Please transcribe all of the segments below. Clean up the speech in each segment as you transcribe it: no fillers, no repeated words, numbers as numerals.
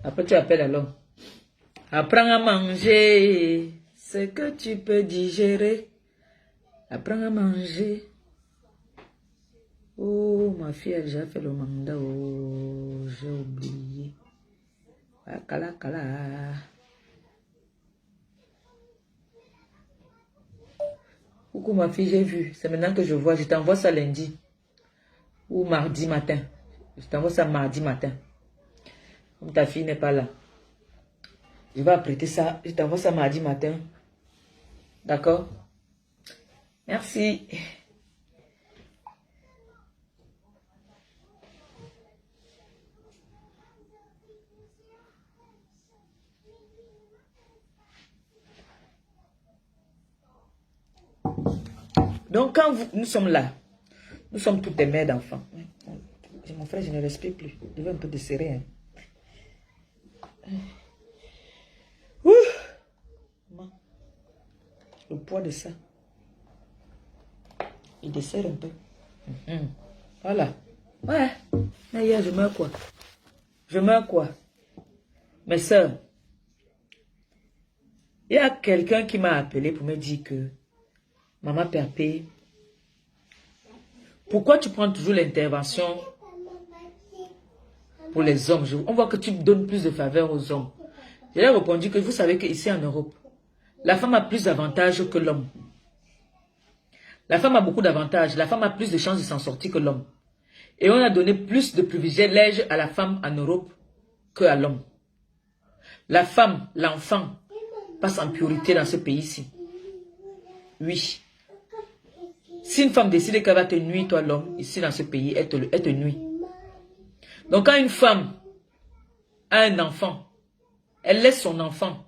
Après, tu appelles à l'homme. Apprends à manger ce que tu peux digérer. Apprends à manger. Oh, ma fille a déjà fait le mandat. Oh, j'ai oublié. Ah, kala, kala. Coucou ma fille, j'ai vu. C'est maintenant que je vois. Je t'envoie ça lundi. Ou mardi matin. Je t'envoie ça mardi matin. Comme ta fille n'est pas là. Je vais apprêter ça. Je t'envoie ça mardi matin. D'accord? Merci. Donc, quand nous sommes là, nous sommes toutes des mères d'enfants. Mon frère, je ne respire plus. Je vais un peu desserrer. Hein. Le poids de ça. Il dessert un peu. Voilà. Ouais. Mais hier, je meurs quoi? Je meurs quoi? Mes soeurs, il y a quelqu'un qui m'a appelé pour me dire que Maman Perpé, pourquoi tu prends toujours l'intervention pour les hommes? On voit que tu donnes plus de faveur aux hommes. Je lui ai répondu que vous savez qu'ici en Europe, la femme a plus d'avantages que l'homme. La femme a beaucoup d'avantages. La femme a plus de chances de s'en sortir que l'homme. Et on a donné plus de privilèges à la femme en Europe qu'à l'homme. La femme, l'enfant, passe en priorité dans ce pays-ci. Oui. Si une femme décide qu'elle va te nuire, toi l'homme, ici dans ce pays, elle te nuit. Donc quand une femme a un enfant, elle laisse son enfant.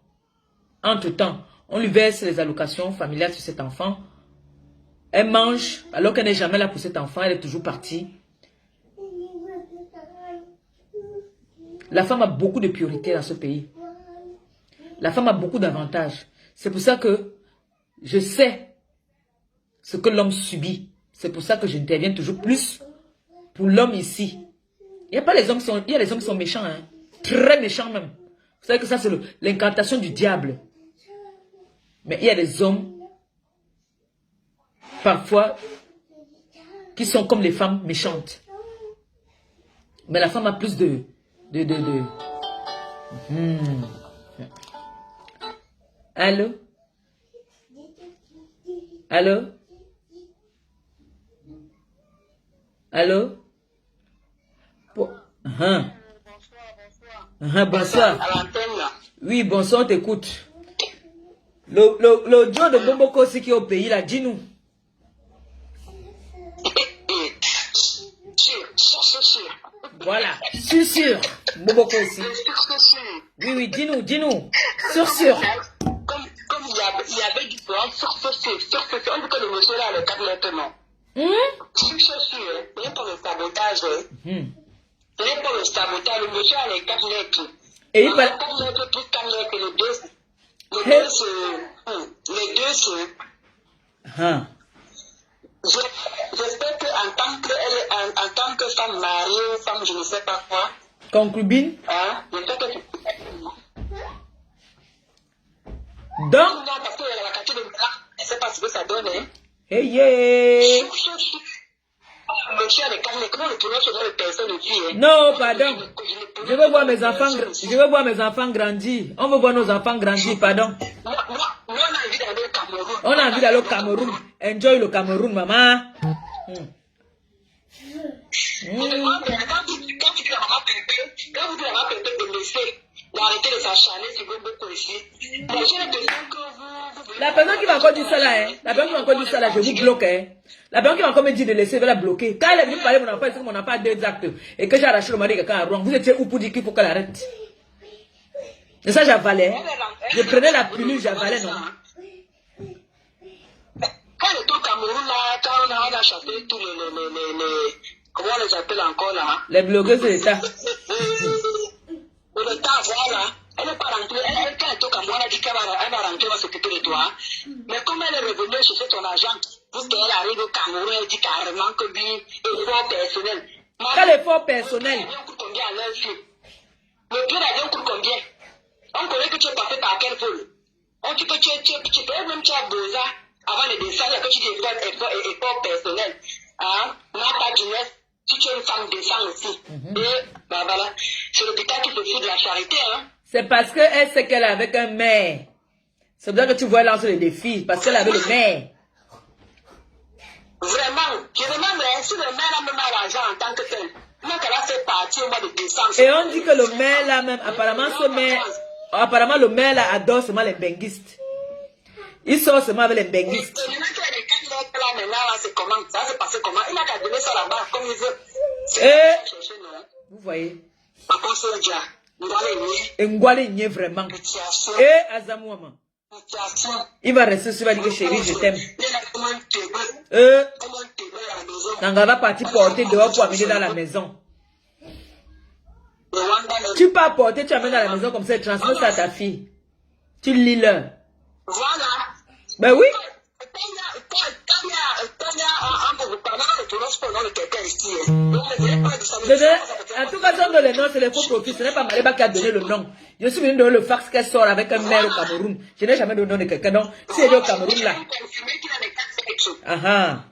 Entre-temps, on lui verse les allocations familiales sur cet enfant. Elle mange, alors qu'elle n'est jamais là pour cet enfant, elle est toujours partie. La femme a beaucoup de priorités dans ce pays. La femme a beaucoup d'avantages. C'est pour ça que je sais ce que l'homme subit. C'est pour ça que je interviens toujours plus pour l'homme ici. Il n'y a pas les hommes qui sont, il y a les hommes qui sont méchants, hein. Très méchants même. Vous savez que ça c'est l'incantation du diable. Mais il y a des hommes, parfois, qui sont comme les femmes méchantes. Mais la femme a plus de... Allô? Allô? Allô? Bonsoir. Oui, bonsoir, on t'écoute. Le Joe de Bomboko aussi qui est au pays, là, dis-nous. Voilà, sûr. Bomboko aussi. Oui, oui, dis-nous. Sûr. Comme il y avait du plan, sur on dit que le monsieur là a le 4 maintenant. Sûr, rien pour le sabotage. Rien pour le sabotage, le monsieur a les 4 lettres. Et il parle... 4 lettres plus 4 lettres, les deux c'est... J'espère qu'en tant que femme mariée, femme je ne sais pas quoi. Concubine. Hein? J'espère que tu... Donc... Non, parce que la quantité de blanc, je ne sais pas ce que ça donne. Hein? Hey. Monsieur avec comment le tournoi sur les personnes aussi. Hein? Non, pardon. Je veux voir mes enfants grandir. On veut voir nos enfants grandir, pardon. Moi, on a envie d'aller au Cameroun. On a envie d'aller au Cameroun. Enjoy le Cameroun, maman. Quand vous dites à maman Pépé de laisser, d'arrêter de s'acharner sur beaucoup ici. La personne qui va encore dire ça là, hein. La personne qui va encore dire ça là, je vous bloque, hein. La personne qui va encore me dire de laisser, je vais la bloquer. Quand elle est venue parler de mon enfant, c'est que mon enfant a 2 actes. Et que j'ai arraché le mari de quelqu'un à Rouen. Vous étiez où pour dire qu'il faut qu'elle arrête? Et ça, j'avalais. Je prenais la pilule, j'avalais, non? Quand on est au Cameroun, là, quand on a chanté tous les... Comment on les appelle encore, là? Les blogueuses de l'État. Le temps, voilà. Elle n'est pas rentrée. Quand elle est au Cameroun, elle a dit qu'elle va rentrer, elle va s'occuper de toi. Mais comme elle est revenue chercher son argent, pour qu'elle arrive au Cameroun, elle dit carrément que lui, effort personnel. Quel effort personnel? Le prix d'avion coûte tu es passé par quel vol? Tu peux même tu as Boza avant de descendre, que tu fais effort personnel. Hein? Martha Guinness, si tu es une femme descend aussi. Et bah voilà, c'est l'hôpital qui te fait de la charité. Hein? C'est parce qu'elle sait qu'elle est avec un maire. C'est pour ça que tu vois lancer le défi, parce qu'elle avait le maire. Vraiment, je demande si le maire a même l'argent en tant que tel. Moi, qu'elle a fait partie au mois de décembre. Et on dit que le maire là même, apparemment le maire là adore seulement les benguistes. Il sort seulement avec les benguistes. C'est comment? Ça s'est passé comment? Il a qu'à donner ça là-bas, comme il veut. Vous voyez? Par contre, c'est déjà. Ngwale Nye vraiment. Et Azamouama. Il va rester sur la dire chérie, je t'aime. Nanga va partir porter dehors pour amener dans la maison. Tu peux apporter, tu amènes dans la maison comme ça, tu transmets ça à ta fille. Tu lis leur. Voilà. Ben oui. En tout cas, dans les noms, c'est les faux profils. Ce n'est pas Maléba qui a donné le nom. Je suis venu donner le fax qu'elle sort avec un maire au Cameroun. Je n'ai jamais donné le nom de quelqu'un. Donc, si elle est au Cameroun là. Ah.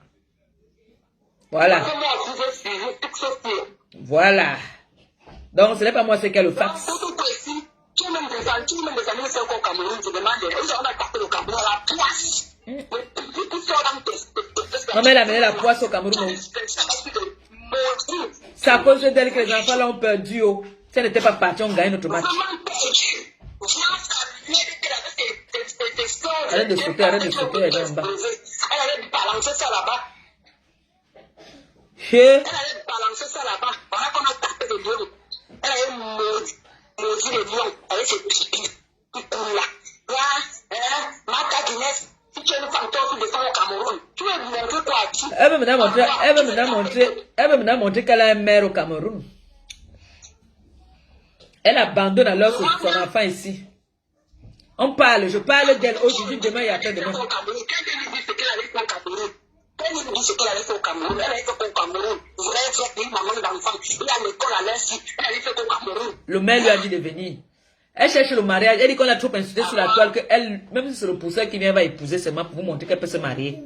Voilà. Voilà. Donc, ce n'est pas moi, c'est qu'elle le fax. Non, mais elle a amené la poisse au Cameroun. C'est à cause d'elle que les enfants là ont perdu. Si elle n'était pas partie, on gagne notre match. Arrête de sauter, elle est en bas. Elle allait balancer ça là-bas. Elle allait balancer ça là-bas. Voilà qu'on a tapé le lion. Elle allait maudit le lion avec ses pipis. Tout là. Là, Martha Guinness. Si tu es une femme qui descend au Cameroun, tu veux montrer quoi à qui? Elle veut maintenant montrer qu'elle a un maire au Cameroun. Elle abandonne alors son enfant ici. On parle, je parle d'elle aujourd'hui, demain et après-demain. Quelqu'un lui dit ce qu'elle avait fait au Cameroun. Quelqu'un lui dit ce qu'elle avait fait au Cameroun. Elle avait fait au Cameroun. Vous voulez faire une maman d'enfant. Il a l'école à l'insi. Elle avait fait au Cameroun. Le maire lui a dit de venir. Elle cherche le mariage. Elle dit qu'on a trop insisté sur la toile que elle, même si c'est le pousseur qui vient, va épouser seulement pour vous montrer qu'elle peut se marier.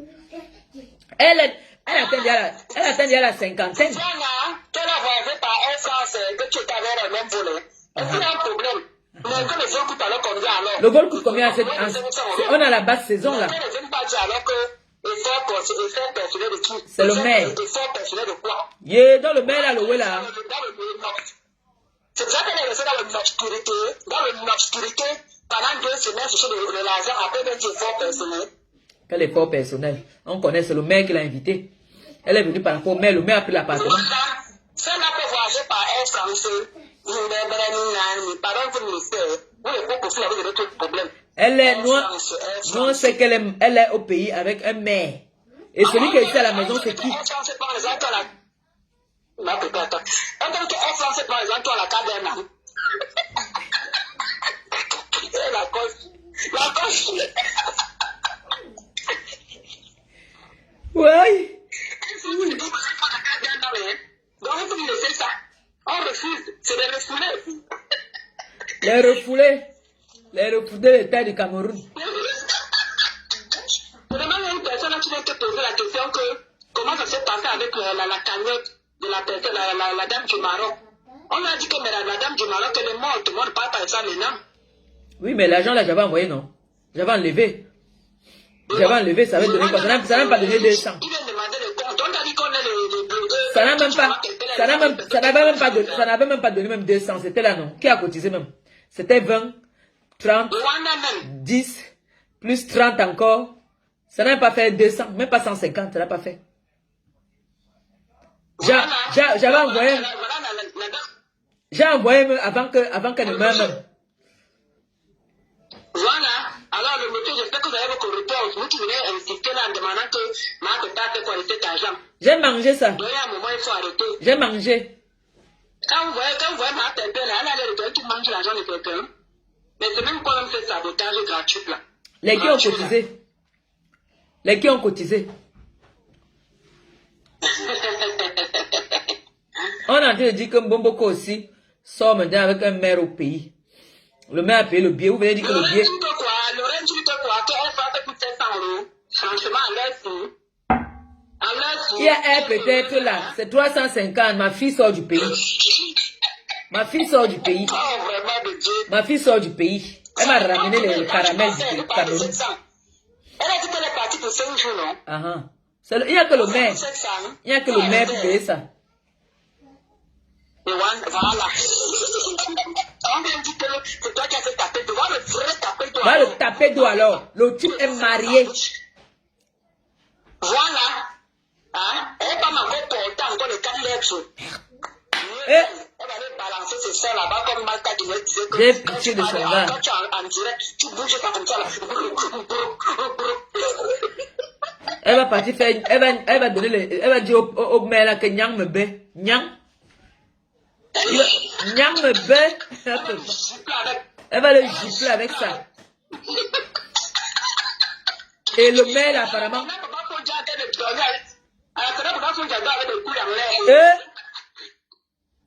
Elle atteint déjà la cinquantaine. Tu as voyagé par Air France que tu étais avec le même volet. Est-ce qu'il y a un problème? Mais que le vol coûte alors combien alors? Le vol coûte combien? On a la basse saison là. C'est le maire. Dans le maire là, le là. C'est ça qu'elle est restée dans l'obscurité pendant 2 semaines, chercher de l'argent après des efforts personnels. Quel effort personnel? On connaît, c'est le maire qui l'a invité. Elle est venue par rapport au maire, le maire a pris l'appartement. Celle-là peut voyager par Air France. Elle est, nous, c'est qu'elle est au pays avec un maire. Et celui qui est ici à la maison, c'est qui? Oui. Donc, il faut me laisser ça. On refuse. C'est des refoulés. Les refoulés l'État du Cameroun. Je demande à une personne qui vient te poser la question que comment ça s'est passé avec la cagnotte de la personne, la dame du Maroc. On a dit que la dame du Maroc elle est morte. Tout le monde parle par ça maintenant. Oui, mais l'argent là, j'avais envoyé, non? J'avais enlevé. Ça avait donné quoi? Ça n'a même pas donné 200. Il vient demander le compte. On a dit qu'on est les blogueurs. Ça n'avait même pas donné même 200. C'était là, non? Qui a cotisé même? C'était 20, 30, 10, plus 30 encore. Ça n'a même pas fait 200, même pas 150, ça n'a pas fait. J'avais envoyé. J'ai envoyé avant qu'elle ne meure même. Voilà. Alors, le monsieur, j'espère que vous avez vos réponses. Vous qui venez insister là en demandant que ma tata fait quoi de cet argent. J'ai mangé ça. Donc, à un moment, il faut arrêter. J'ai mangé. Quand vous voyez ma tête là, elle a l'air de qui mange l'argent de quelqu'un. Mais c'est même quand même fait sabotage gratuit là. Les qui ont cotisé. Les qui ont cotisé. On a en train de dire que Mbomboko aussi sort maintenant avec un maire au pays. Le maire a payé le billet. Vous venez dire que le billet... Lorraine, tu dis que quoi? Qu'elle fait avec 700 €. Franchement, elle Il y a elle peut-être là. C'est 350. Ma fille sort du pays. Ma fille sort du pays. Oh, vraiment de Dieu. Ma fille sort du pays. Elle m'a ramené le caramel du Cameroun. Elle a dit qu'elle est partie pour 5 jours, non? Il n'y a que le maire. Il n'y a que le maire pour payer ça. Voilà. On vient dire que c'est toi qui as fait taper d'eau. Va le vrai taper d'eau. Va le taper d'eau alors. Le type est marié. Voilà. Hein? Elle n'est pas encore portée encore les 4 lettres. Elle va aller balancer ses soeurs là-bas comme Malta qui me disait que j'ai pitié de son gars. quand tu es en direct, tu bouges pas comme ça là. Elle va partir faire... Elle va donner elle va dire au maire là que Nyang me baie. Nyang. Nyang me baie. Elle va le gifler avec ça. Et le maire là apparemment...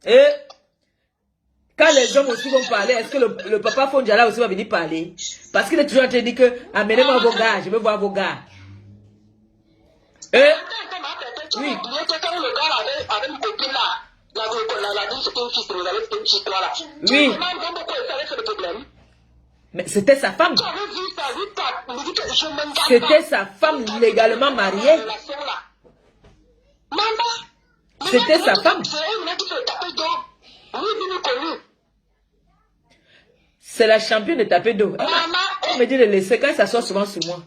Et quand les hommes aussi vont parler, est-ce que le papa Fondjala aussi va venir parler? Parce qu'il est toujours en train de dire que amenez-moi vos gars, je veux voir vos gars. Et oui. Oui. Mais c'était sa femme. C'était sa femme légalement mariée. C'était sa femme. C'est la championne de taper d'eau. On me dit de laisser quand elle s'assoit souvent sur moi.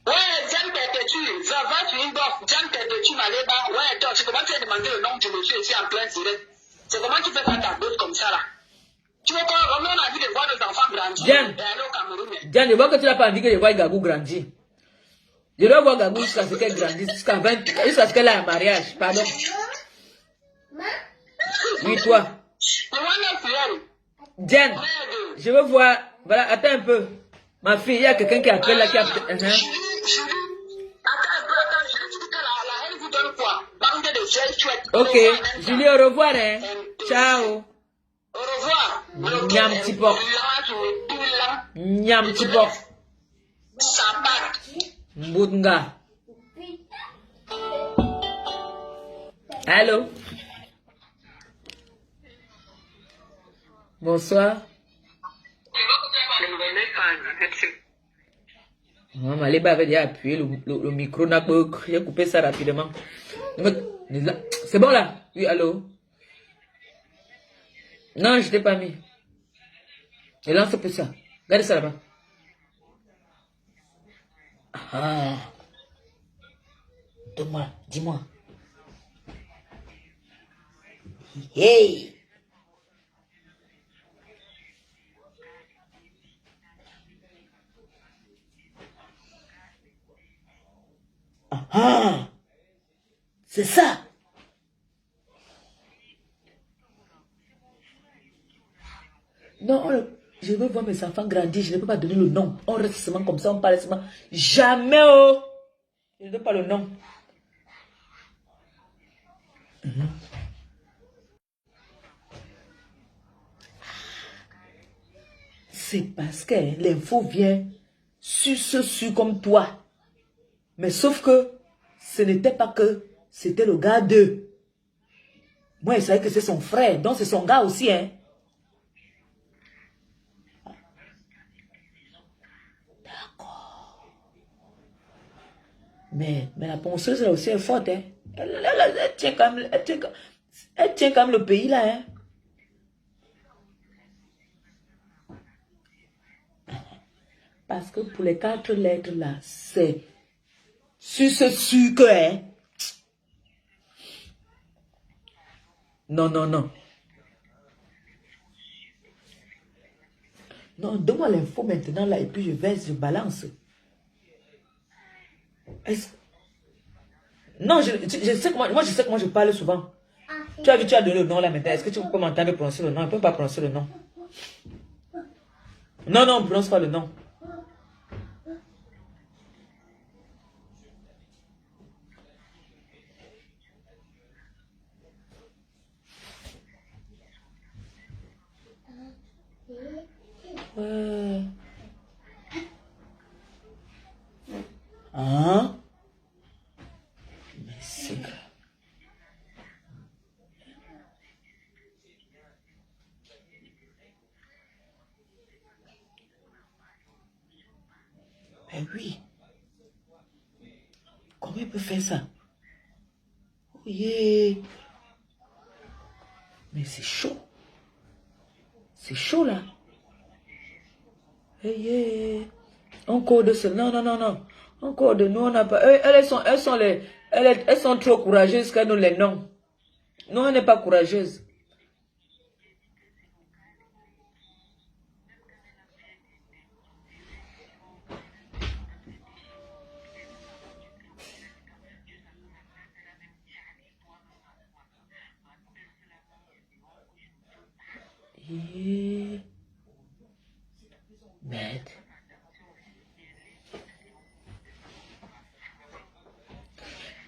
Ouais, Jeanne Perpétue, va sur une box, Jeanne Perpétue, Maléba, ouais, toi, c'est comment tu as demandé le nom du monsieur ici en plein direct. C'est comment tu fais faire ta bosse comme ça là. Tu vois quoi, on a envie de voir nos enfants grandir. Jeanne, Jeanne, je vois que tu n'as pas envie que je voie Gagou grandir. Je dois voir Gagou jusqu'à ce qu'elle grandisse, jusqu'à ce qu'elle ait un mariage, pardon. Oui, toi. Jeanne, je veux voir, voilà, attends un peu. Ma fille, il y a quelqu'un qui appelle là, qui a... Ok, Julie, au revoir, hein. Ciao. Au revoir. Nyam tipok. Nyam tipok. Mbunga. Allô? Bonsoir. Maman, les avait déjà appuyé le micro, j'ai coupé ça rapidement. C'est bon là? Oui, allô? Non, je t'ai pas mis. Et lance pour ça. Regarde ça là-bas. Ah. Donne-moi, dis-moi. Hey! Ah! C'est ça! Non, je veux voir mes enfants grandir, je ne peux pas donner le nom. On reste seulement comme ça, on parle seulement. Jamais, oh! Je ne donne pas le nom. C'est parce que l'info vient sur comme toi. Mais sauf que ce n'était pas que c'était le gars d'eux. Moi, je savais que c'est son frère, donc c'est son gars aussi, hein. D'accord. Mais la ponceuse là aussi est forte, hein. Elle tient quand même, elle tient quand même le pays là, hein. Parce que pour les 4 lettres là, c'est sur ce sucre, hein. Non, non, non. Non, donne-moi l'info maintenant là et puis je balance. Non, je sais que moi je sais que moi je parle souvent. Tu as vu, tu as donné le nom là maintenant. Est-ce que tu peux m'entendre prononcer le nom? Je ne peux pas prononcer le nom. Non, non, on ne prononce pas le nom. Ben oui. Comment il peut faire ça? Oh yeah. Mais c'est chaud. C'est chaud là. Hey, yeah. Encore de ce. Non, non, non, non. Encore de nous, on n'a pas. Elles sont trop courageuses qu'elles nous les noms. Non, elle n'est pas courageuse. Merde.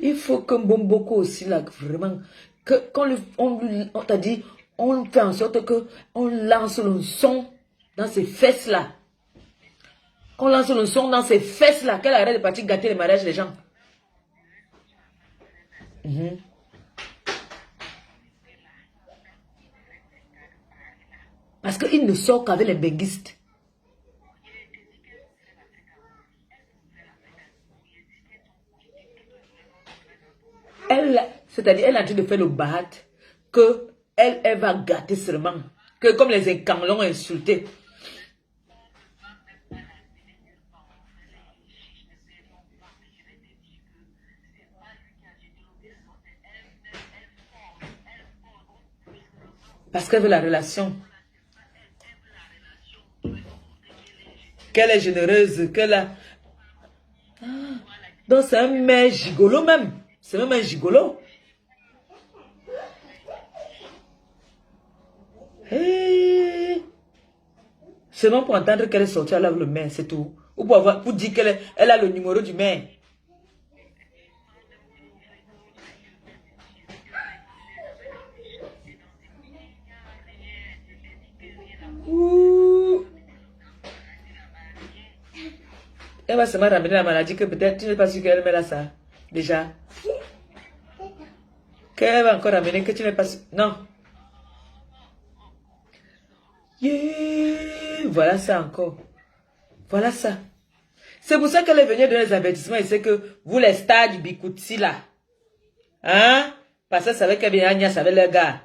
Il faut que Mbomboko aussi, là, vraiment, que quand on t'a dit, on fait en sorte que on lance le son dans ses fesses-là. Qu'on lance le son dans ses fesses-là, qu'elle arrête de partir gâter les mariages des gens. Parce qu'il ne sort qu'avec les benguistes. C'est-à-dire, elle est en train de faire le bahat que elle va gâter seulement. Que comme les incans l'ont insulté. Parce qu'elle veut la relation. Qu'elle est généreuse, qu'elle a... Ah, donc c'est un mec gigolo même. C'est même un gigolo. Hey. Seulement pour entendre qu'elle est sortie avec le maire, c'est tout. Ou pour dire qu'elle a le numéro du maire. Ouh. Elle va seulement ramener la maladie que peut-être tu n'es pas sûr qu'elle met là ça. Déjà. Qu'elle va encore ramener que tu n'es pas sûr. Non. Yeah. Voilà ça encore. Voilà ça. C'est pour ça qu'elle est venue donner des avertissements et c'est que vous les stars du Bikouti là. Hein? Parce que ça savait qu'elle vient Agnès avec le gars.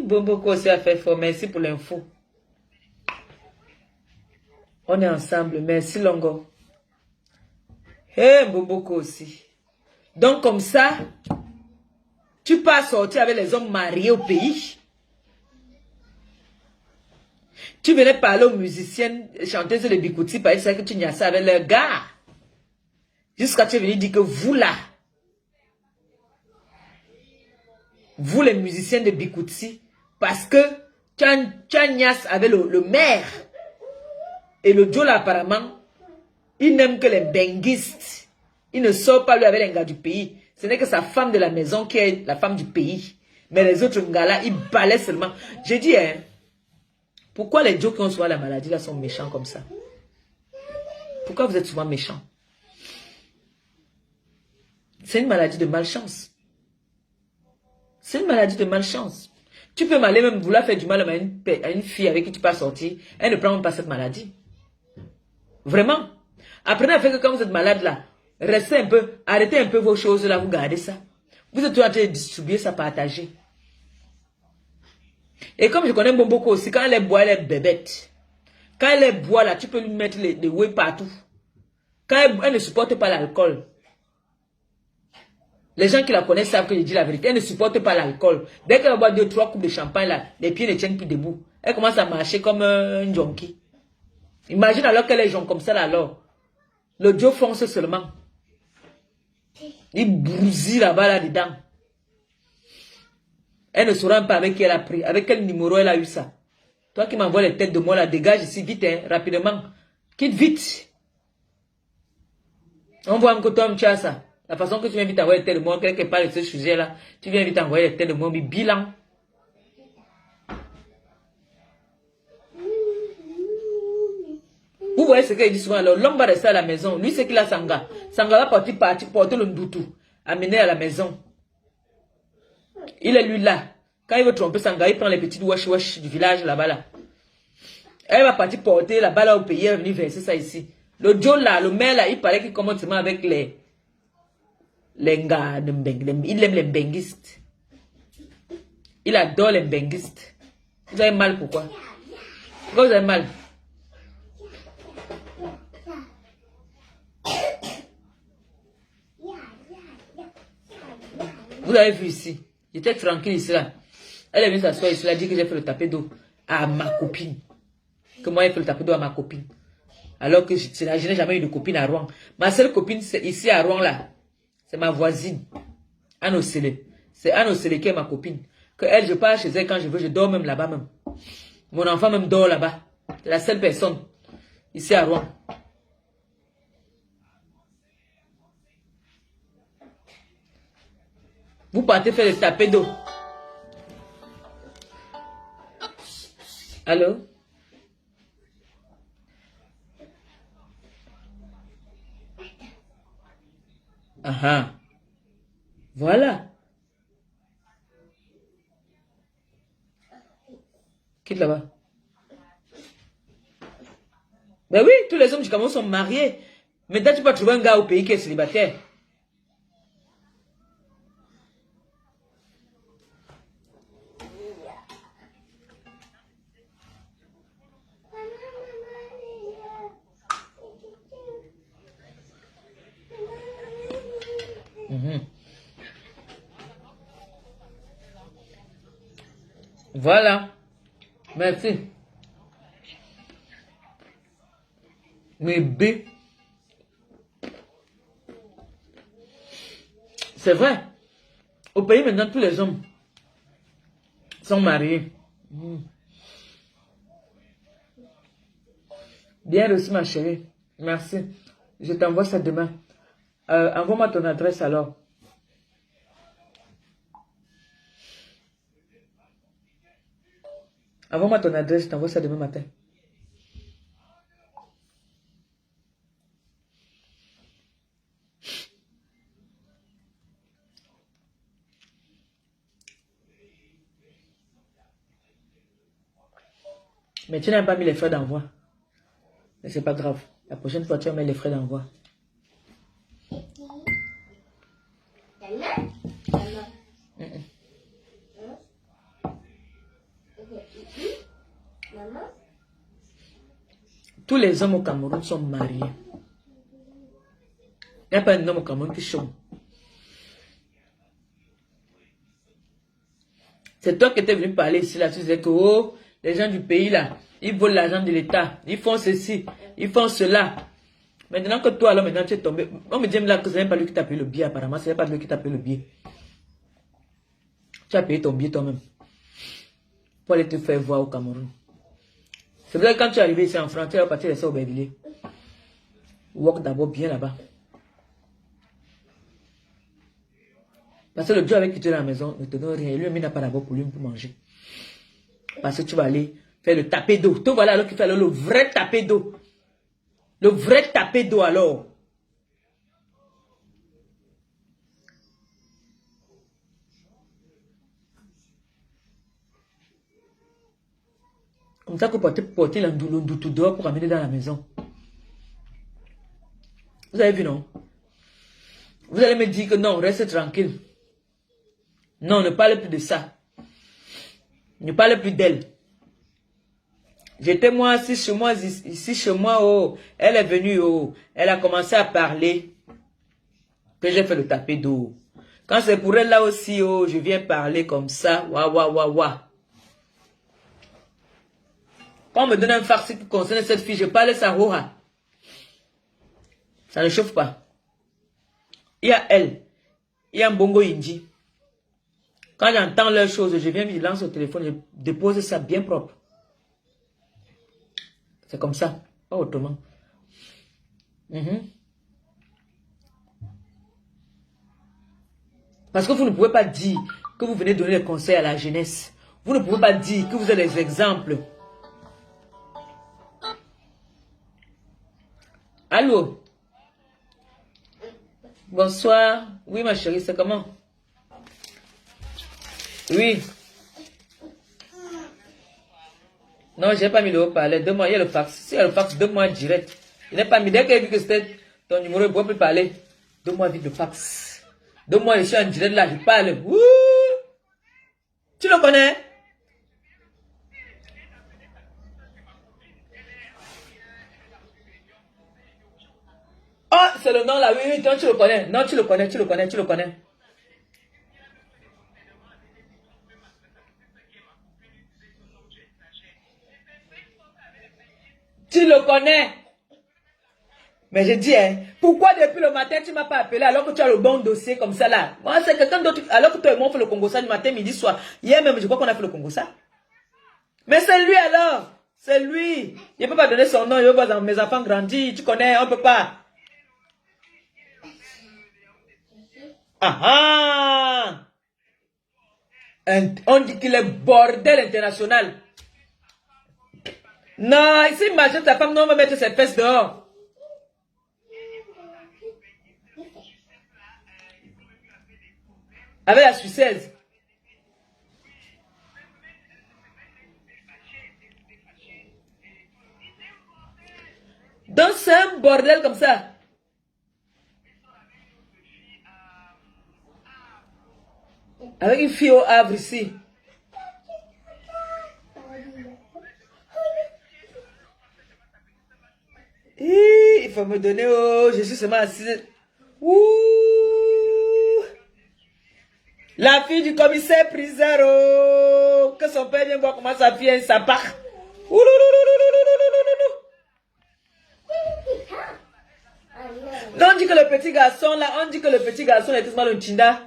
Bomboko aussi a fait fort. Merci pour l'info. On est ensemble. Merci Longo. Hey, Bomboko aussi. Donc comme ça, tu peux sortir avec les hommes mariés au pays. Tu venais parler aux musiciennes, chanteuses de Bikouti, parce que tu n'y as ça avec leurs gars. Jusqu'à tu es venu dire que vous là, vous les musiciennes de Bikouti, parce que tu as niasse avec le maire. Et le Joe là apparemment, il n'aime que les benguistes. Il ne sort pas lui avec les gars du pays. Ce n'est que sa femme de la maison qui est la femme du pays. Mais les autres gars là, ils balaient seulement. J'ai dit, hein, pourquoi les Joe qui ont souvent la maladie là sont méchants comme ça? Pourquoi vous êtes souvent méchants? C'est une maladie de malchance. C'est une maladie de malchance. Tu peux m'aller même vouloir faire du mal à une fille avec qui tu peux sortir. Elle ne prend même pas cette maladie. Vraiment. Apprenez à faire que quand vous êtes malade là, restez un peu, arrêtez un peu vos choses là, vous gardez ça. Vous êtes en train de distribuer ça, partager. Et comme je connais Bomboko aussi, quand elle boit, elle est bébête. Quand elle boit là, tu peux lui mettre des whey partout. Quand elle ne supporte pas l'alcool. Les gens qui la connaissent savent que je dis la vérité. Elle ne supporte pas l'alcool. Dès qu'elle boit 2-3 coupes de champagne là, les pieds ne tiennent plus debout. Elle commence à marcher comme un junkie. Imagine alors qu'elle est jaune comme ça là alors. Le Joe fonce seulement. Il bousille là-bas là-dedans. Elle ne saura pas avec qui elle a pris. Avec quel numéro elle a eu ça. Toi qui m'envoies les têtes de moi là, dégage ici vite, hein, rapidement. Quitte vite. On voit que toi tu as ça. La façon que tu viens vite envoyer les têtes de moi, quelque part de ce sujet là, tu viens vite envoyer les têtes de moi, mais bilan. Vous voyez ce qu'il dit souvent, alors l'homme va rester à la maison. Lui, c'est qu'il a Sanga. Sanga va porter le ndoutou, amener à la maison. Il est lui là. Quand il veut tromper Sanga, il prend les petites wesh du village là-bas là. Elle va partir porter la balle au pays, elle va venir verser ça ici. Le Joe là, le maire là, il paraît qu'il commence seulement avec les gars, il aime les benguistes. Il adore les benguistes. Vous avez mal pourquoi? Pourquoi vous avez mal? Vous avez vu ici. J'étais tranquille ici là. Elle est venue s'asseoir ici, elle a dit que j'ai fait le tapé d'eau à ma copine. Que moi j'ai fait le tapé d'eau à ma copine. Alors que je n'ai jamais eu de copine à Rouen. Ma seule copine c'est ici à Rouen là. C'est ma voisine. Anne Océlé. C'est Anne Océlé qui est ma copine. Que elle, je pars chez elle quand je veux, je dors même là-bas même. Mon enfant même dort là-bas. C'est la seule personne. Ici à Rouen. Vous partez faire le tapé d'eau. Allô? Ah. Voilà. Quitte là-bas. Ben oui, tous les hommes du Cameroun sont mariés. Maintenant, tu peux trouver un gars au pays qui est célibataire. Voilà. Merci. Mais B. C'est vrai. Au pays, maintenant, tous les hommes sont mariés. Bien reçu, ma chérie. Merci. Je t'envoie ça demain. Envoie-moi ton adresse alors. Envoie-moi ton adresse, je t'envoie ça demain matin. Mais tu n'as pas mis les frais d'envoi. Mais c'est pas grave. La prochaine fois, tu vas mettre les frais d'envoi. Tous les hommes au Cameroun sont mariés. Il n'y a pas un homme au Cameroun qui chôme. C'est toi qui étais venu parler ici, là. Tu disais que, oh, les gens du pays, là, ils volent l'argent de l'État. Ils font ceci, ils font cela. Maintenant que toi, alors, maintenant, tu es tombé. On me dit là que ce n'est pas lui qui t'a payé le billet, apparemment. Ce n'est pas lui qui t'a payé le billet. Tu as payé ton billet toi-même. Pour aller te faire voir au Cameroun. C'est vrai que quand tu es arrivé ici en France, tu vas partir laisser au Bervilliers. Walk d'abord bien là-bas. Parce que le Dieu avec qui tu es à la maison ne te donne rien. Lui, il n'a pas d'abord pour lui pour manger. Parce que tu vas aller faire le tapé d'eau. Te voilà alors qu'il fait alors le vrai tapé d'eau. Le vrai tapé d'eau alors. Comme ça que vous portez l'andoutou dehors pour amener dans la maison. Vous avez vu, non? Vous allez me dire que non, reste tranquille. Non, ne parle plus de ça. Ne parle plus d'elle. J'étais moi assis chez moi, ici chez moi, oh. Elle est venue, oh. Elle a commencé à parler. Que j'ai fait le tapé d'eau. Quand c'est pour elle là aussi, oh, je viens parler comme ça. Wa wa wa wa. Quand on me donne un farce qui concerne cette fille, je parle ça, roha. Ça ne chauffe pas. Il y a elle. Il y a un bongo indi. Quand j'entends leurs choses, je viens, je lance au téléphone, je dépose ça bien propre. C'est comme ça, pas autrement. Parce que vous ne pouvez pas dire que vous venez donner des conseils à la jeunesse. Vous ne pouvez pas dire que vous êtes des exemples. Allô? Bonsoir. Oui, ma chérie, c'est comment? Oui. Non, j'ai pas mis le haut-parleur. Donne-moi, il y a le fax. Si il y a le fax, donne-moi direct. Je n'ai pas mis. Dès qu'il a vu que c'était ton numéro, il ne peut plus parler. Donne-moi vite le fax. Donne-moi, je suis en direct là, je parle. Wouh! Tu le connais? Oh, c'est le nom là, oui, oui, toi, tu le connais. Non, tu le connais, tu le connais, tu le connais. Tu le connais. Mais je dis, hein, pourquoi depuis le matin tu ne m'as pas appelé alors que tu as le bon dossier comme ça là? Moi, c'est quelqu'un d'autre. Alors que toi et moi on fait le Congo ça du matin, midi, soir. Hier même, je crois qu'on a fait le Congo ça. Mais c'est lui alors. C'est lui. Il ne peut pas donner son nom, il veut voir mes enfants grandir. Tu connais, on ne peut pas. Ah ah! On dit qu'il est bordel international. Non, ici, imagine ta femme, non, on va mettre ses fesses dehors. Avec la Suissaise. Donc c'est un bordel comme ça. Avec une fille au Havre ici. Il faut me donner, oh, je suis seulement assise. Ouh. La fille du commissaire priseur, oh, que son père vient voir comment sa fille ça part. Non, on dit que le petit garçon là, on dit que le petit garçon est tout mal un chinda.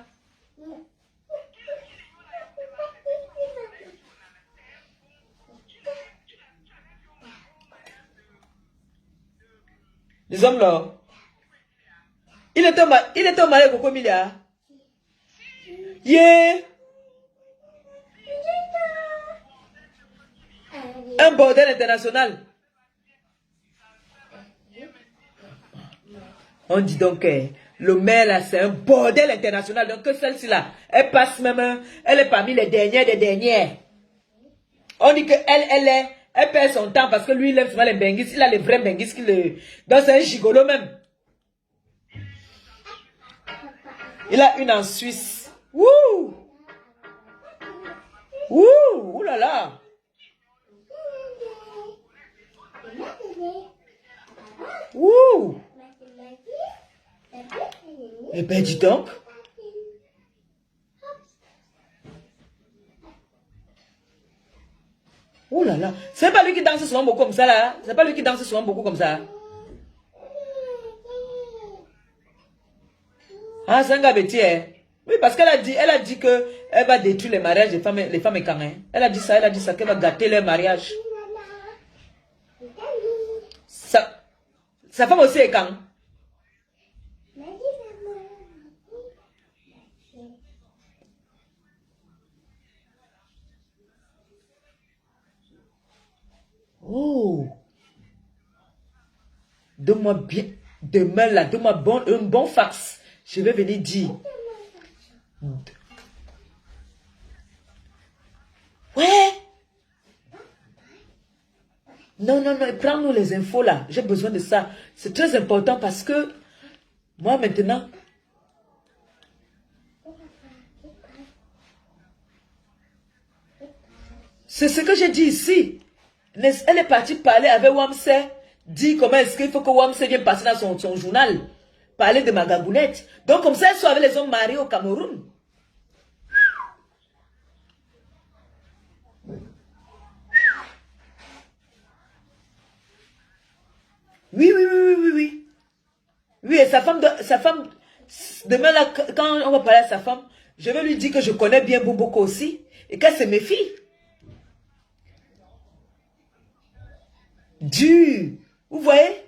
Les hommes là. Il était au mariage Coco Milia. Yeah. Un bordel international. On dit donc que le maire là, c'est un bordel international. Donc que celle-ci là, elle passe même, elle est parmi les dernières des dernières. On dit qu'elle elle perd son temps parce que lui, il aime souvent les benguis. Il a les vrais benguis. Donc c'est un gigolo même. Il a une en Suisse. Wouh! Wouh! Ouh là là! Wouh! Eh ben dis donc. Oh là là. C'est pas lui qui danse souvent beaucoup comme ça là. C'est pas lui qui danse souvent beaucoup comme ça. Ah, c'est un gars bêtise. Hein? Oui, parce qu'elle a dit que elle va détruire les mariages des femmes, les femmes et quand hein? Elle a dit ça, qu'elle va gâter leur mariage. Sa femme aussi est quand? Oh! Donne-moi bien, demain là, donne-moi un bon fax. Je vais venir dire. Ouais! Non, non, non, prends-nous les infos là. J'ai besoin de ça. C'est très important parce que moi maintenant, c'est ce que j'ai dit ici. Elle est partie parler avec Wamse. Dit comment est-ce qu'il faut que Wamse vienne passer dans son journal. Parler de Magabounette. Donc comme ça, elle soit avec les hommes mariés au Cameroun. Oui, oui, oui, oui, oui, oui. Oui, et sa femme, demain là, quand on va parler à sa femme, je vais lui dire que je connais bien Bouboko aussi. Et qu'elle se méfie. Dur. Vous voyez?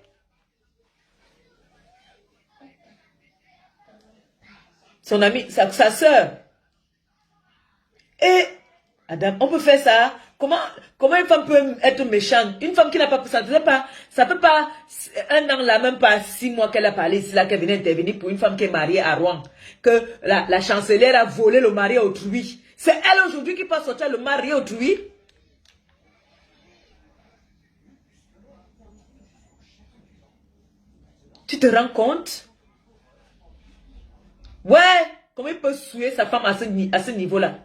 Son ami, sa soeur. Et, Adam, on peut faire ça. Comment une femme peut être méchante? Une femme qui n'a pas, ça peut pas, un an là, même pas 6 mois qu'elle a parlé ici, là, qu'elle venait intervenir pour une femme qui est mariée à Rouen. Que la chancelière a volé le mari à autrui. C'est elle aujourd'hui qui peut sortir le mari à autrui. Tu te rends compte? Ouais, comment il peut souiller sa femme à ce niveau-là?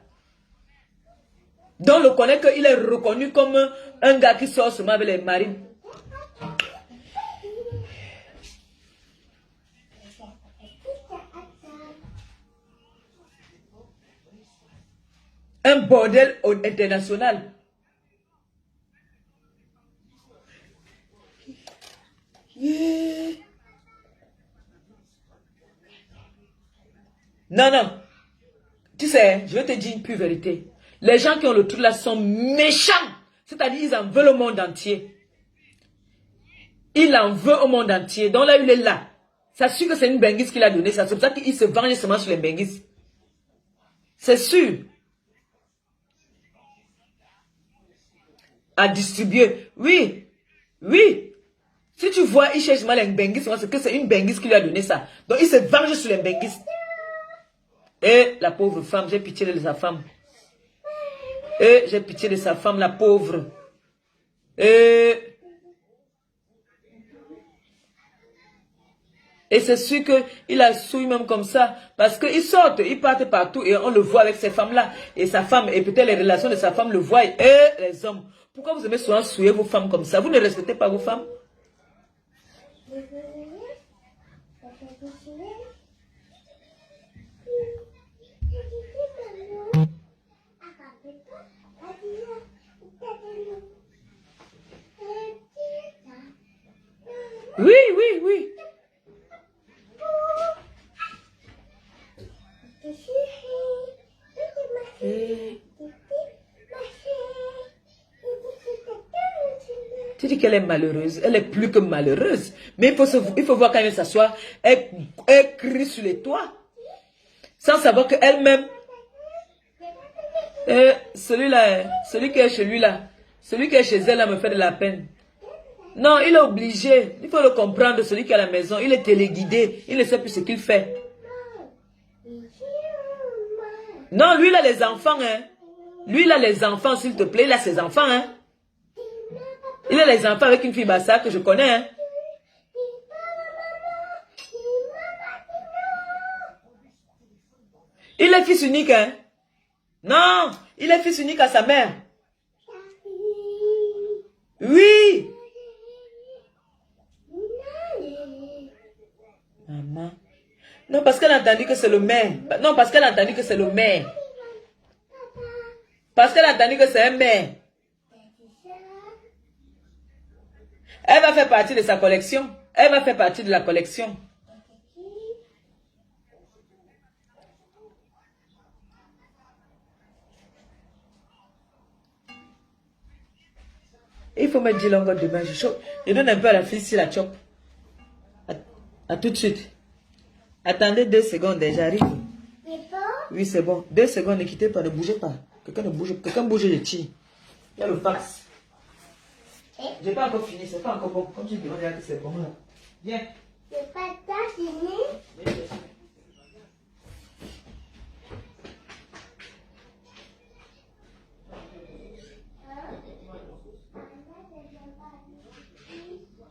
Donc, le connaît qu'il est reconnu comme un gars qui sort seulement avec les marines. Un bordel international. Yeah. Non, non. Tu sais, je vais te dire une pure vérité. Les gens qui ont le truc là sont méchants. C'est-à-dire, ils en veulent au monde entier. Il en veut au monde entier. Donc là, il est là. C'est sûr que c'est une benguise qu'il a donné ça. C'est pour ça qu'il se venge seulement sur les benguises. C'est sûr. À distribuer. Oui. Oui. Si tu vois, il cherche mal un benguise, c'est que c'est une benguise qui lui a donné ça. Donc il se venge sur les benguises. Et la pauvre femme, j'ai pitié de sa femme. Et j'ai pitié de sa femme, la pauvre. Et c'est sûr qu'il a souillé même comme ça. Parce qu'ils sortent, ils partent partout et on le voit avec ces femmes-là. Et sa femme, et peut-être les relations de sa femme le voient. Et les hommes. Pourquoi vous aimez souvent souiller vos femmes comme ça? Vous ne respectez pas vos femmes? Oui, oui, oui. Tu dis qu'elle est malheureuse. Elle est plus que malheureuse. Mais il faut voir quand elle s'assoit. Elle crie sur les toits. Sans savoir qu'elle-même... celui-là, celui qui est chez lui là, celui qui est chez elle là me fait de la peine. Non, il est obligé. Il faut le comprendre, celui qui est à la maison. Il est téléguidé. Il ne sait plus ce qu'il fait. Non, lui, il a les enfants, hein. Lui, il a les enfants, s'il te plaît. Il a ses enfants, hein. Il a les enfants avec une fille bassa que je connais, hein. Il est fils unique, hein. Non, il est fils unique à sa mère. Oui. Maman. Non, parce qu'elle a entendu que c'est le maire. Non, parce qu'elle a entendu que c'est le maire. Parce qu'elle a entendu que c'est un maire. Elle va faire partie de sa collection. Elle va faire partie de la collection. Il faut mettre du longueur demain. Je donne un peu à la fille si la chope. À tout de suite. Attendez 2 secondes, j'arrive. Oui, c'est bon. 2 secondes, ne quittez pas, ne bougez pas. Quelqu'un bouge, je tire. Il y a le fax. J'ai pas encore fini, c'est pas encore bon. Comme tu dis, regarde que c'est bon là. Viens. C'est pas ta fini.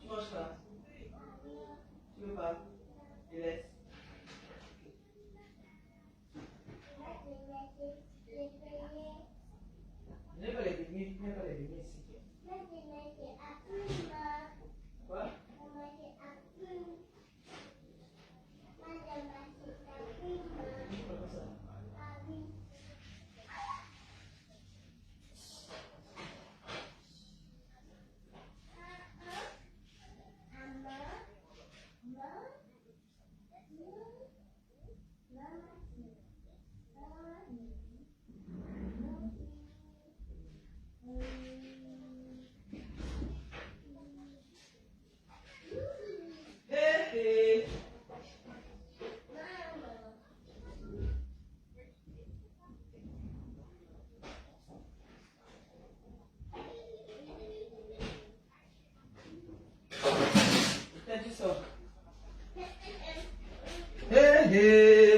Tu manges pas? Tu veux pas? Je laisse. Ne pas les venir, ne pas les venir ici. Quoi?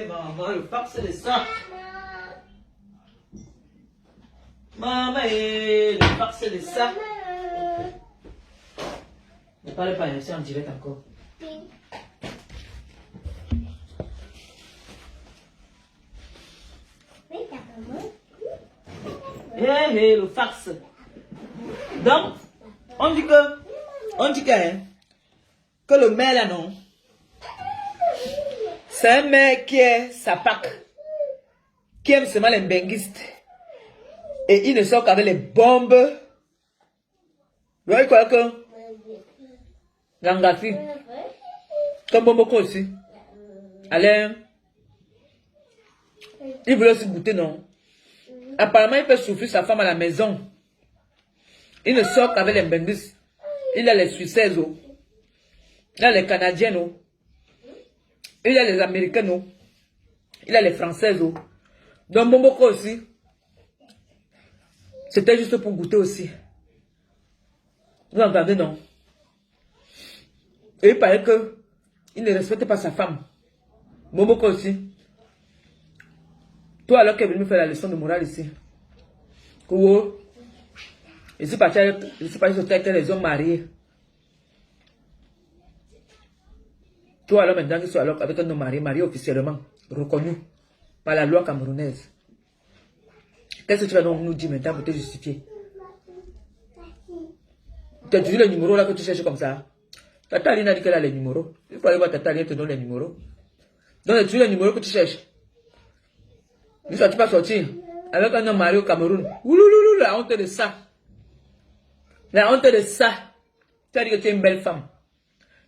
Maman, le fax c'est de ça. Maman, le fax c'est de ça. Ne parle pas, je suis en direct encore. Le farce. Donc, on dit que le maire là, non, c'est un maire qui est sapac, qui aime seulement les benguistes. Et il ne sort qu'avec les bombes. Vous voyez quoi que Gangafi, comme Bomboko aussi. Allez, il voulait aussi goûter, non? Apparemment, il peut souffrir sa femme à la maison. Il ne sort qu'avec les benguistes. Il a les Suissaises, oh. Il a les Canadiens, oh. Il a les Américains, oh. Il a les Françaises, oh. Donc Bomboko aussi. C'était juste pour goûter aussi. Vous entendez, non? Et il paraît que il ne respecte pas sa femme. Bomboko aussi. Toi alors qu'elle est venue me faire la leçon de morale ici. Kouo. Je suis parti avec les hommes mariés. Toi alors maintenant qui sois alors avec un homme marié officiellement, reconnu par la loi camerounaise. Qu'est-ce que tu vas donc nous dire maintenant pour te justifier? Tu as toujours les numéros là que tu cherches comme ça. Tata Aline a dit qu'elle a les numéros. Il faut aller voir Tata Aline te donne les numéros. Donc tu as toujours les numéros que tu cherches. Tu ne pas sortir avec un homme marié au Cameroun. Oulouloulou, la honte de ça. La honte de ça. Tu as dit que tu es une belle femme.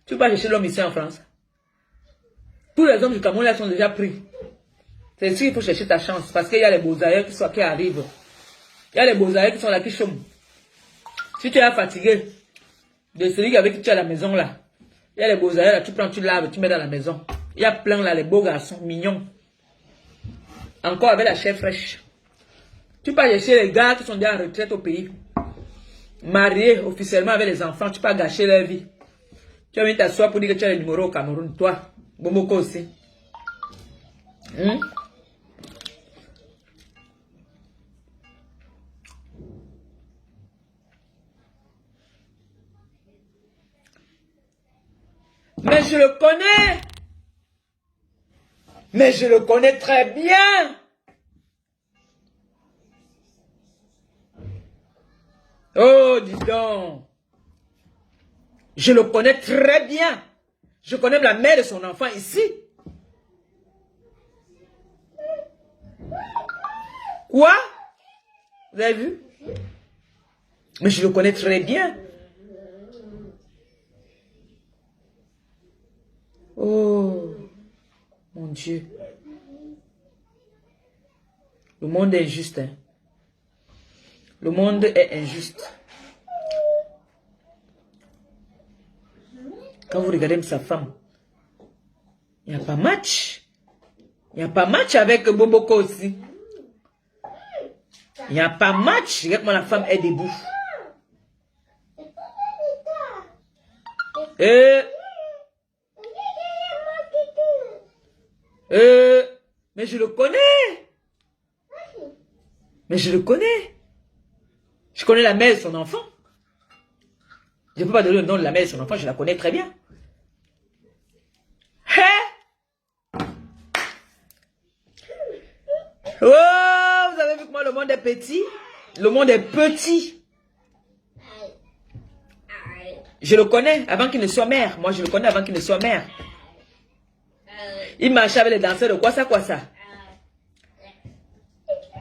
Tu vas chercher l'homme ici en France. Tous les hommes du Cameroun là sont déjà pris. C'est ici qu'il faut chercher ta chance. Parce qu'il y a les beaux-ailleurs qui arrivent. Il y a les beaux-ailleurs qui sont là, qui chôment. Si tu es fatigué de celui avec qui tu es à la maison là, il y a les beaux-ailleurs là, tu prends, tu laves, tu mets dans la maison. Il y a plein là, les beaux garçons, mignons. Encore avec la chair fraîche. Tu peux chercher les gars qui sont déjà en retraite au pays. Mariés officiellement avec les enfants, tu peux gâcher leur vie. Tu vas venir t'asseoir pour dire que tu as les numéros au Cameroun. Toi, Bomboko aussi. Mais je le connais. Mais je le connais très bien. Oh, dis donc. Je le connais très bien. Je connais la mère de son enfant ici. Quoi? Vous avez vu? Mais je le connais très bien. Oh, mon Dieu. Le monde est injuste. Hein? Le monde est injuste. Quand vous regardez sa femme, il n'y a pas match. Il n'y a pas match avec Bomboko aussi. Il n'y a pas match. Regarde comment la femme est debout. Mais je le connais. Mais je le connais. Je connais la mère de son enfant. Je ne peux pas donner le nom de la mère de son enfant, je la connais très bien. Hein? Oh, vous avez vu comment le monde est petit? Le monde est petit. Je le connais avant qu'il ne soit maire. Moi, je le connais avant qu'il ne soit maire. Il marchait avec les danseurs de quoi ça?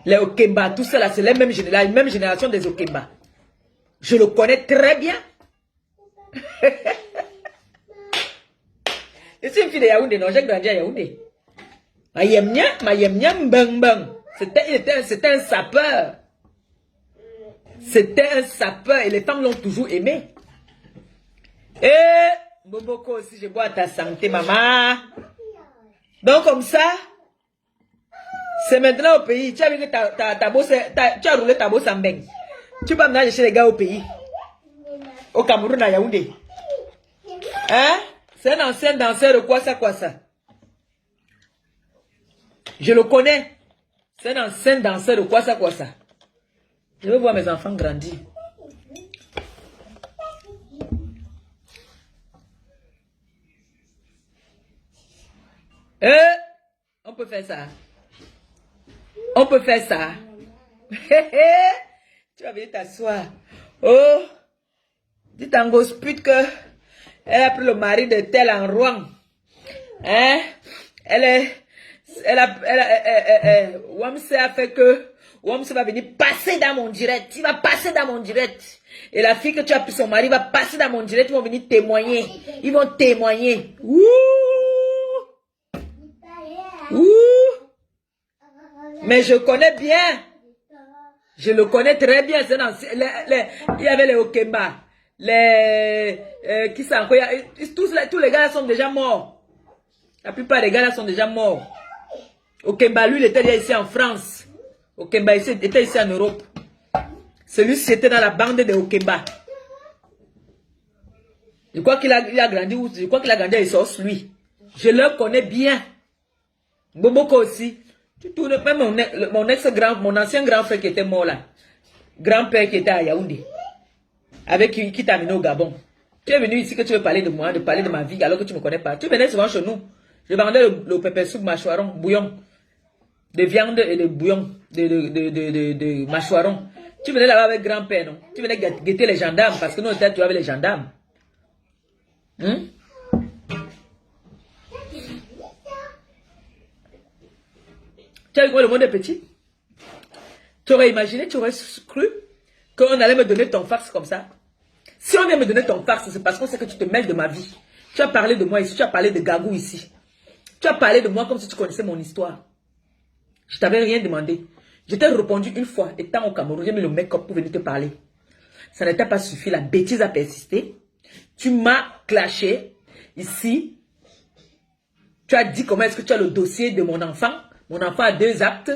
Les Okemba, tout ça là, c'est la même génération des Okemba. Je le connais très bien. Je suis une fille de Yaoundé, non, j'ai grandi à Yaoundé. C'était un sapeur. C'était un sapeur et les femmes l'ont toujours aimé. Et Boboko aussi, je bois à ta santé, maman. Donc comme ça, c'est maintenant au pays. Tu as vu que tu as roulé ta bosse en beigne. Tu peux amener chez les gars au pays. Au Cameroun, à Yaoundé. Hein? C'est un ancien danseur de quoi ça? Je le connais. C'est un ancien danseur de quoi ça? Je veux voir mes enfants grandir. On peut faire ça. On peut faire ça. Tu vas venir t'asseoir. Oh, dis en gospute que elle a pris le mari de tel en Rouen. Hein? Wamse a fait que Wamse va venir passer dans mon direct. Il va passer dans mon direct. Et la fille que tu as pris son mari va passer dans mon direct. Ils vont venir témoigner. Ils vont témoigner. Ouh! Ouh! Mais je connais bien. Je le connais très bien. Il y avait les Okemba. Qui sont encore? Tous les gars là sont déjà morts. La plupart des gars là sont déjà morts. Okemba, lui, il était déjà ici en France. Okemba était ici en Europe. Celui-ci était dans la bande de Okemba. Je crois qu'il a grandi où? Je crois qu'il a grandi à Essos, lui. Je le connais bien. Boboko aussi. Même mon ancien grand frère qui était mort là. Grand-père qui était à Yaoundé. Avec qui t'a amené au Gabon. Tu es venu ici que tu veux parler de moi, de parler de ma vie, alors que tu ne me connais pas. Tu venais souvent chez nous. Je vendais le pépé soupe mâchoiron, bouillon. De viande et de bouillon. De mâchoiron. Tu venais là-bas avec grand-père, non? Tu venais guetter les gendarmes parce que nous, tu avais les gendarmes. Hein? Tu as vu comment le monde est petit? Tu aurais imaginé, tu aurais cru qu'on allait me donner ton farce comme ça? Si on vient me donner ton farce, c'est parce qu'on sait que tu te mêles de ma vie. Tu as parlé de moi ici, tu as parlé de Gagou ici. Tu as parlé de moi comme si tu connaissais mon histoire. Je t'avais rien demandé. Je t'ai répondu une fois, étant au Cameroun, j'ai mis le make-up pour venir te parler. Ça n'était pas suffi, la bêtise a persisté. Tu m'as clashé ici. Tu as dit comment est-ce que tu as le dossier de mon enfant. Mon enfant a 2 actes.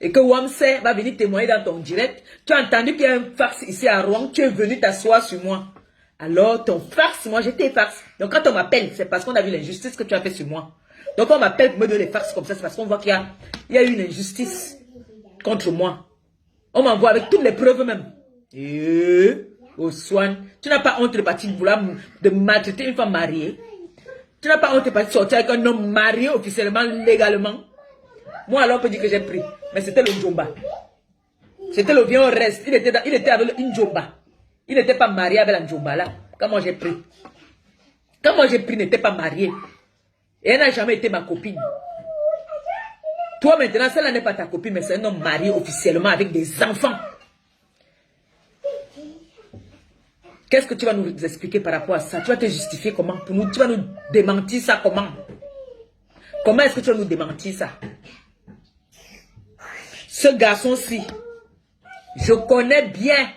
Et que Wamse va venir témoigner dans ton direct. Tu as entendu qu'il y a un farce ici à Rouen. Tu es venu t'asseoir sur moi. Alors ton farce, moi j'étais farce. Donc quand on m'appelle, c'est parce qu'on a vu l'injustice que tu as fait sur moi. Donc on m'appelle pour me donner des farces comme ça. C'est parce qu'on voit qu'il y a eu une injustice contre moi. On m'envoie avec toutes les preuves même. Oh Swan, tu n'as pas honte de partir de maltraiter une femme mariée. Tu n'as pas honte de partir sortir avec un homme marié officiellement, légalement. Moi alors on peut dire que j'ai pris. Mais c'était le Njomba. C'était le vieux reste. Il était avec une Njomba. Il n'était pas marié avec la Njomba là. Quand moi j'ai pris. Quand moi j'ai pris, il n'était pas marié. Et elle n'a jamais été ma copine. Toi maintenant, celle-là n'est pas ta copine, mais c'est un homme marié officiellement avec des enfants. Qu'est-ce que tu vas nous expliquer par rapport à ça? Tu vas te justifier comment pour nous? Tu vas nous démentir ça comment? Comment est-ce que tu vas nous démentir ça? Ce garçon-ci, je connais bien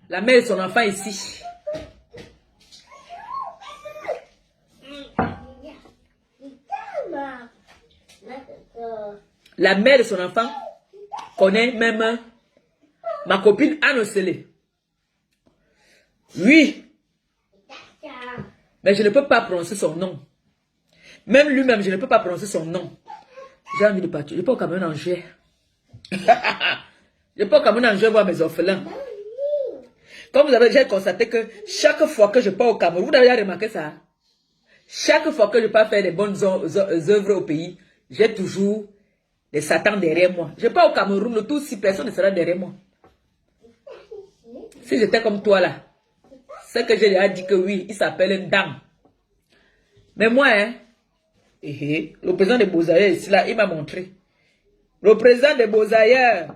la mère de son enfant ici. La mère de son enfant connaît même ma copine Anne Ocelé. Oui. Mais je ne peux pas prononcer son nom. Même lui-même, je ne peux pas prononcer son nom. J'ai envie de partir. Je peux au Cameroun en juillet. Je peux au Cameroun en juillet voir mes orphelins. Comme vous avez déjà constaté que chaque fois que je pars au Cameroun, vous avez déjà remarqué ça? Chaque fois que je pars faire des bonnes œuvres au pays, j'ai toujours des satans derrière moi. Je pars au Cameroun, le tout, si personne ne sera derrière moi. Si j'étais comme toi là, c'est que j'ai déjà dit que oui, il s'appelle une dame. Mais moi, hein, le président de Beaux-Ailleurs ici là, il m'a montré. Le président de Beaux-Ailleurs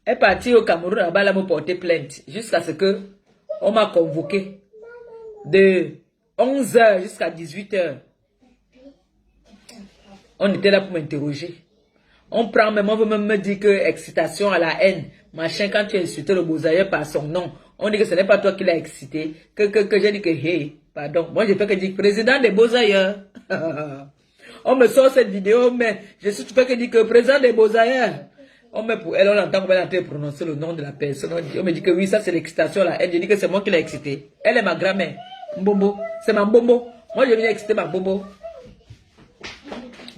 est parti au Cameroun là-bas là me porter plainte jusqu'à ce que on m'a convoqué de 11 h jusqu'à 18 h. On était là pour m'interroger. On prend même, on veut même me dire que excitation à la haine, machin, quand tu as insulté le Beaux-Ailleurs par son nom, on dit que ce n'est pas toi qui l'as excité, que j'ai dit que, hey, pardon, moi j'ai fait que dire président des Beaux-Ailleurs. On me sort cette vidéo, mais je suis tout fait que dire que président des Beaux-Ailleurs. On me pour elle, on entend qu'on va prononcer le nom de la personne. On me dit que oui, ça c'est l'excitation à la haine. Je dis que c'est moi qui l'ai excité. Elle est ma grand-mère. Mbombo. C'est ma Mbombo. Moi je viens exciter ma Mbombo.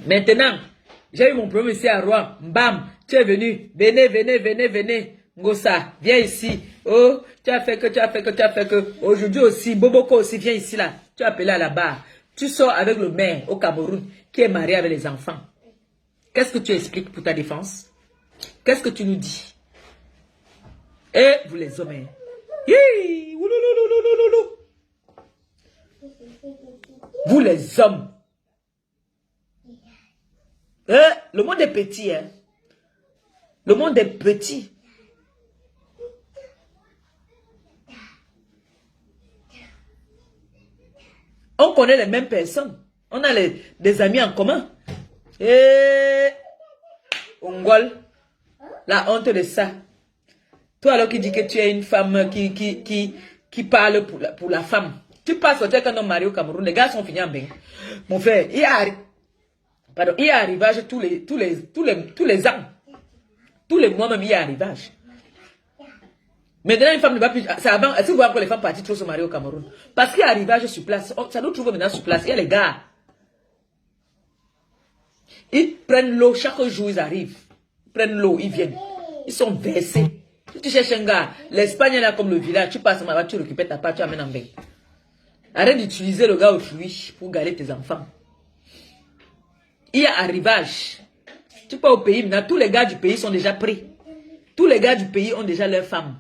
Maintenant, j'ai eu mon problème ici à Rouen. Bam, tu es venu. Venez. Ngosa, viens ici. Oh, tu as fait que. Aujourd'hui aussi, Boboko aussi, viens ici là. Tu as appelé à la barre. Tu sors avec le maire au Cameroun qui est marié avec les enfants. Qu'est-ce que tu expliques pour ta défense? Qu'est-ce que tu nous dis? Et vous les hommes, hein? Hi, ouloulouloulouloulou. Vous les hommes. Le monde est petit, hein? Le monde est petit. On connaît les mêmes personnes. On a des amis en commun. Et Ongol, la honte de ça. Toi alors qui dis que tu es une femme qui parle pour la femme. Tu passes peut-être qu'un homme marié au Cameroun, les gars sont finis en bain. Mon frère, il y a arrivage tous les ans. Tous les mois même, il y a arrivage. Maintenant, une femme ne va plus... C'est avant, est-ce que vous voyez encore les femmes partir trop se marier au Cameroun? Parce qu'il y a arrivage sur place. Ça nous trouve maintenant sur place. Il y a les gars. Ils prennent l'eau, chaque jour ils arrivent. Ils prennent l'eau, ils viennent. Ils sont versés. Si tu cherches un gars, l'Espagne est là comme le village, tu passes ma voiture, tu récupères ta part, tu amènes en bain. Arrête d'utiliser le gars autrui pour garder tes enfants. Il y a arrivage. Tu pars au pays, maintenant, tous les gars du pays sont déjà pris. Tous les gars du pays ont déjà leurs femmes.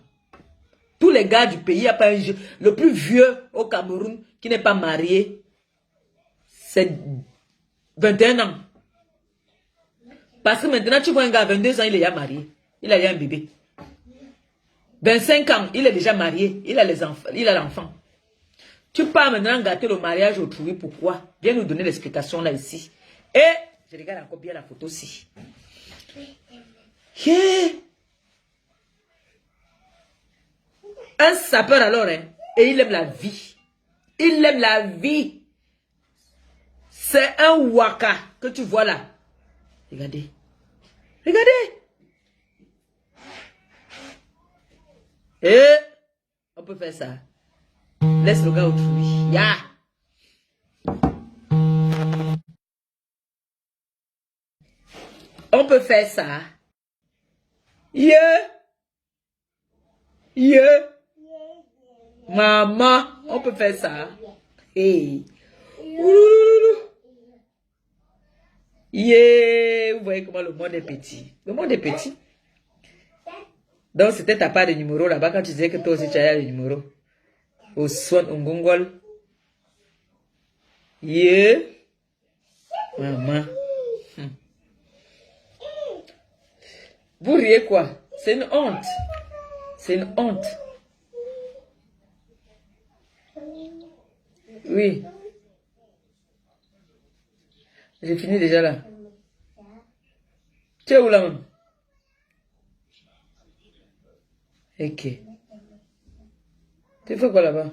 Tous les gars du pays, il n'y a pas un jeu. Le plus vieux au Cameroun qui n'est pas marié, c'est 21 ans. Parce que maintenant, tu vois un gars à 22 ans, il est déjà marié. Il a déjà un bébé. 25 ans, il est déjà marié. Il a les enfants, il a l'enfant. Tu pars maintenant gâter le mariage autrui. Pourquoi? Viens nous donner l'explication là ici. Et je regarde encore bien la photo aussi. Yeah. Un sapeur alors, hein, et il aime la vie. Il aime la vie. C'est un waka que tu vois là. Regardez. Regardez. Et on peut faire ça. Laisse le gars autrui. Ya. On peut faire ça. Yeah. Yeah. Maman, on peut faire ça. Hey. Yeah. Vous voyez comment le monde est petit. Le monde est petit. Donc, c'était ta part de numéro là-bas quand tu disais que toi aussi tu as le numéro. Au son, au gongol. Yeah. Maman. Vous riez quoi? C'est une honte. C'est une honte. Oui. J'ai fini déjà là. Tu es où là même? Ok. Tu fais quoi là-bas?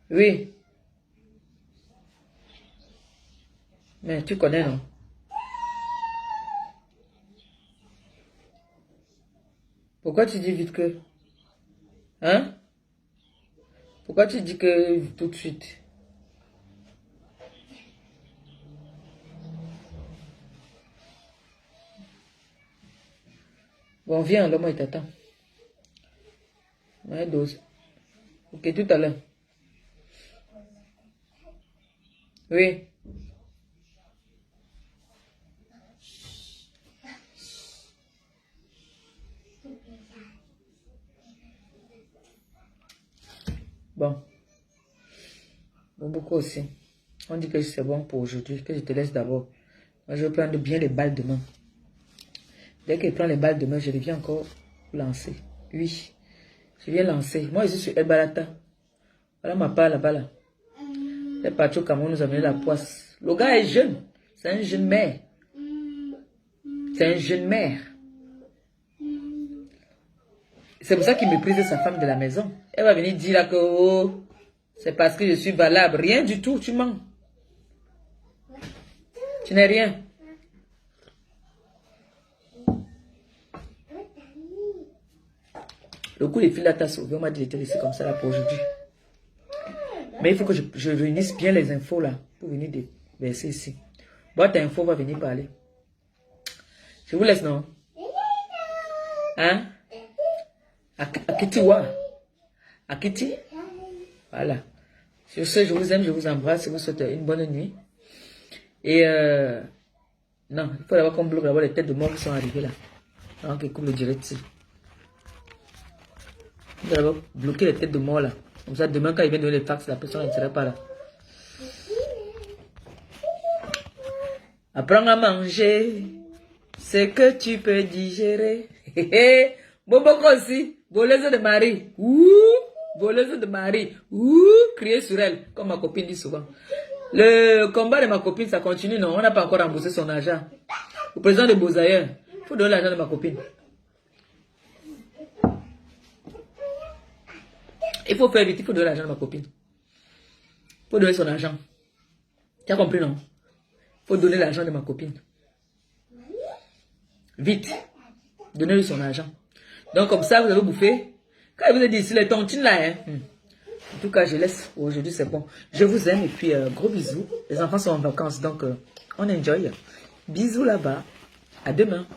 Oui. Mais tu connais, non? Pourquoi tu dis vite que? Hein? Pourquoi tu dis que tout de suite? Bon, viens, l'homme, il t'attend. Ouais, dose. Ok, tout à l'heure. Oui. Bon. Bon, beaucoup aussi. On dit que c'est bon pour aujourd'hui, que je te laisse d'abord. Moi, je vais prendre bien les balles demain. Dès qu'il prend les balles demain, je reviens encore lancer. Oui. Je viens lancer. Moi, je suis El Balata. Voilà ma part là-bas là. Les partis au Cameroun nous a amené la poisse. Le gars est jeune. C'est un jeune maire. C'est un jeune maire. C'est pour ça qu'il méprise sa femme de la maison. Elle va venir dire là que oh, c'est parce que je suis valable. Rien du tout, tu mens. Tu n'es rien. Le coup, les filles là t'a sauvé. On m'a dit de te laisser comme ça là pour aujourd'hui. Mais il faut que je réunisse bien les infos là pour venir verser ici. Boîte à info va venir parler. Je vous laisse, non? Hein? Akiti wa? Akiti? Voilà. Sur ce, je vous aime, je vous embrasse. Je vous souhaite une bonne nuit. Et non, il faut d'abord qu'on bloque d'abord les têtes de mort qui sont arrivées là. Avant qu'ils coupent le direct. Il faut d'abord bloquer les têtes de mort là. Comme ça, demain, quand il vient donner les fax, la personne ne sera pas là. Apprends à manger ce que tu peux digérer. Boboko aussi, voleuse de mari. Ouh, voleuse de mari. Ouh, crier sur elle, comme ma copine dit souvent. Le combat de ma copine, ça continue, non? On n'a pas encore remboursé son argent. Au président de Beauzaïen, il faut donner l'argent de ma copine. Il faut faire vite, il faut donner l'argent de ma copine. Il faut donner son argent. Tu as compris, non? Il faut donner l'argent de ma copine. Vite. Donnez-lui son argent. Donc, comme ça, vous avez bouffé. Quand je vous ai dit ici, les tontines là, hein. En tout cas, je laisse. Aujourd'hui, c'est bon. Je vous aime et puis gros bisous. Les enfants sont en vacances, donc on enjoy. Bisous là-bas. À demain.